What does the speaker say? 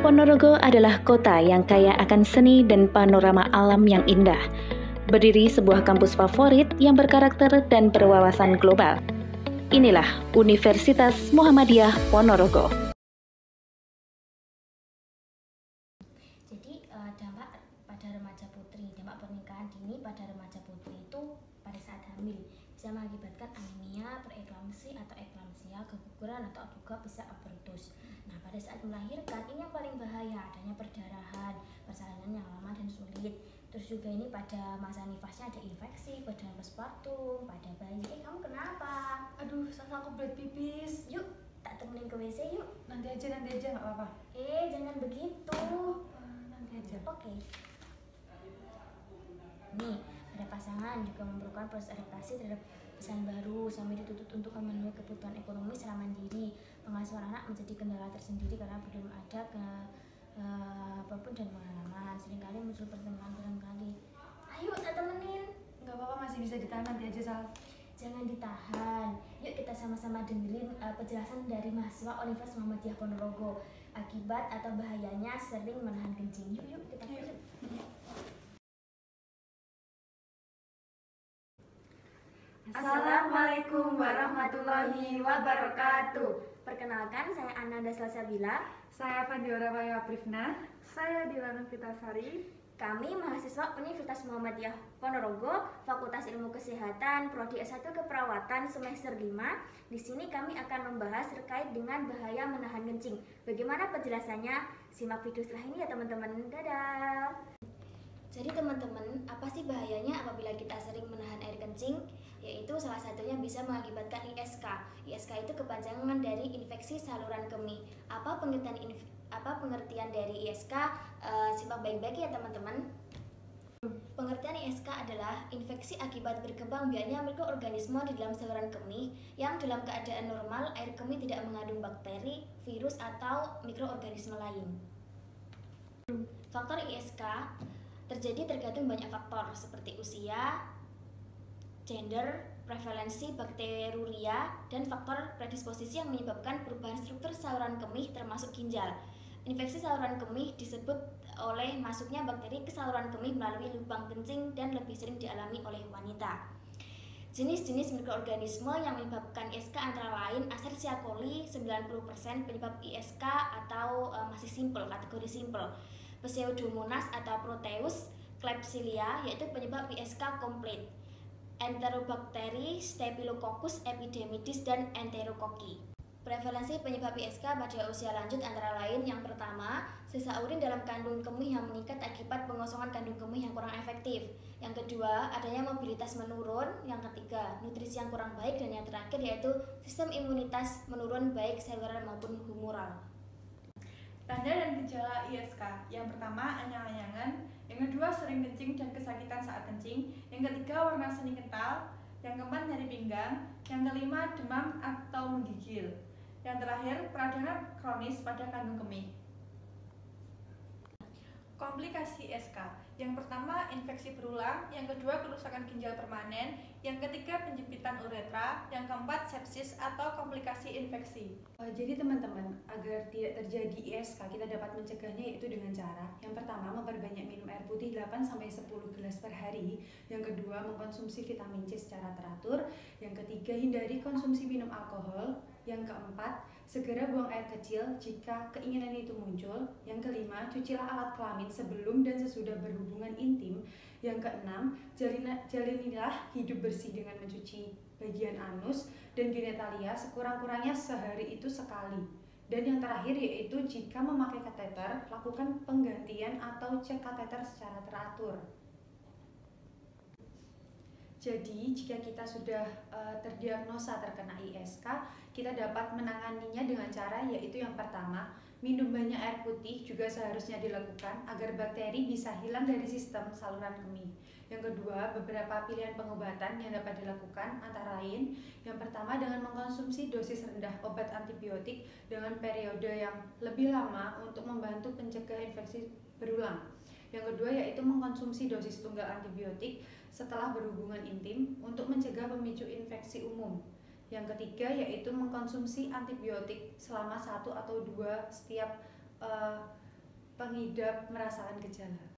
Ponorogo adalah kota yang kaya akan seni dan panorama alam yang indah. Berdiri sebuah kampus favorit yang berkarakter dan berwawasan global. Inilah Universitas Muhammadiyah Ponorogo. Jadi dampak pada remaja putri, dampak pernikahan dini pada remaja putri itu pada saat hamil bisa mengakibatkan anemia, preeklamsi atau eklamsia, keguguran atau juga bisa abortus. Nah, pada saat melahirkan ini yang paling bahaya, adanya perdarahan, persalinan yang lama dan sulit. Terus juga ini pada masa nifasnya ada infeksi pada postpartum, pada bayi. Kamu kenapa? Aduh, Sasa aku berat pipis. Yuk, tak temenin ke WC yuk. Nanti aja nggak apa-apa. Jangan begitu. Nanti aja. Oke. Nih, ada pasangan juga memerlukan proses adaptasi terhadap pesan baru. Suami dituntut untuk memenuhi kebutuhan ekonomi secara mandiri. Pengasuhan anak menjadi kendala tersendiri karena belum ada apapun dan pengalaman. Seringkali muncul pertentangan barangkali. Ayo, tak temenin. Nggak apa-apa, masih bisa ditahan, nanti aja Sal. Jangan ditahan. Yuk kita sama-sama dengerin penjelasan dari mahasiswa Universitas Muhammadiyah Ponorogo. Akibat atau bahayanya sering menahan kencing. Yuk kita yuk. Assalamualaikum warahmatullahi wabarakatuh. Perkenalkan, saya Ananda Salsabila. Saya Pandiora Waya Prifna. Saya Dilana Fitasari. Kami mahasiswa Universitas Muhammadiyah Ponorogo, Fakultas Ilmu Kesehatan, Prodi S1 Keperawatan semester 5. Di sini kami akan membahas terkait dengan bahaya menahan kencing. Bagaimana penjelasannya? Simak video setelah ini ya teman-teman. Dadah. Jadi teman-teman, apa sih bahayanya apabila kita sering menahan air kencing? Yaitu salah satunya bisa mengakibatkan ISK. ISK itu kepanjangan dari infeksi saluran kemih. Apa pengertian dari ISK? Simak baik-baik ya teman-teman. Pengertian ISK adalah infeksi akibat berkembang biaknya mikroorganisme di dalam saluran kemih yang dalam keadaan normal air kemih tidak mengandung bakteri, virus atau mikroorganisme lain. Faktor ISK terjadi tergantung banyak faktor seperti usia, gender, prevalensi bakteriuria, dan faktor predisposisi yang menyebabkan perubahan struktur saluran kemih termasuk ginjal. Infeksi saluran kemih disebut oleh masuknya bakteri ke saluran kemih melalui lubang kencing dan lebih sering dialami oleh wanita. Jenis-jenis mikroorganisme yang menyebabkan ISK antara lain Escherichia coli 90% penyebab ISK atau masih simple, kategori simple. Pseudomonas atau Proteus, Klebsiella yaitu penyebab ISK komplit. Enterobakteri, Staphylococcus epidermidis dan Enterokoki. Prevalensi penyebab ISK pada usia lanjut antara lain yang pertama, sisa urin dalam kandung kemih yang meningkat akibat pengosongan kandung kemih yang kurang efektif. Yang kedua, adanya mobilitas menurun. Yang ketiga, nutrisi yang kurang baik. Dan yang terakhir yaitu sistem imunitas menurun baik seluler maupun humoral. Tanda dan gejala ISK. Yang pertama, anyang-anyangan. Yang kedua, sering kencing dan kesakitan saat kencing. Yang ketiga, warna seni kental. Yang keempat, nyeri pinggang. Yang kelima, demam atau menggigil. Yang terakhir, peradangan kronis pada kandung kemih. Komplikasi ISK. Yang pertama, infeksi berulang. Yang kedua, kerusakan ginjal permanen. Yang ketiga, penjempitan uretra. Yang keempat, sepsis atau komplikasi infeksi. Jadi teman-teman, agar tidak terjadi ISK, kita dapat mencegahnya yaitu dengan cara yang pertama, memperbanyak minum air putih 8-10 gelas per hari. Yang kedua, mengkonsumsi vitamin C secara teratur. Yang ketiga, hindari konsumsi minum alkohol. Yang keempat, segera buang air kecil jika keinginan itu muncul. Yang kelima, cucilah alat kelamin sebelum dan sesudah berhubungan intim. Yang keenam, jalanilah hidup bersih dengan mencuci bagian anus dan genitalia sekurang-kurangnya sehari itu sekali. Dan yang terakhir yaitu jika memakai kateter, lakukan penggantian atau cek kateter secara teratur. Jadi, jika kita sudah terdiagnosa terkena ISK, kita dapat menanganinya dengan cara yaitu yang pertama, minum banyak air putih juga seharusnya dilakukan agar bakteri bisa hilang dari sistem saluran kemih. Yang kedua, beberapa pilihan pengobatan yang dapat dilakukan antara lain, yang pertama dengan mengkonsumsi dosis rendah obat antibiotik dengan periode yang lebih lama untuk membantu pencegah infeksi berulang. Yang kedua yaitu mengkonsumsi dosis tunggal antibiotik setelah berhubungan intim untuk mencegah pemicu infeksi umum. Yang ketiga yaitu mengkonsumsi antibiotik selama 1 atau 2 setiap pengidap merasakan gejala.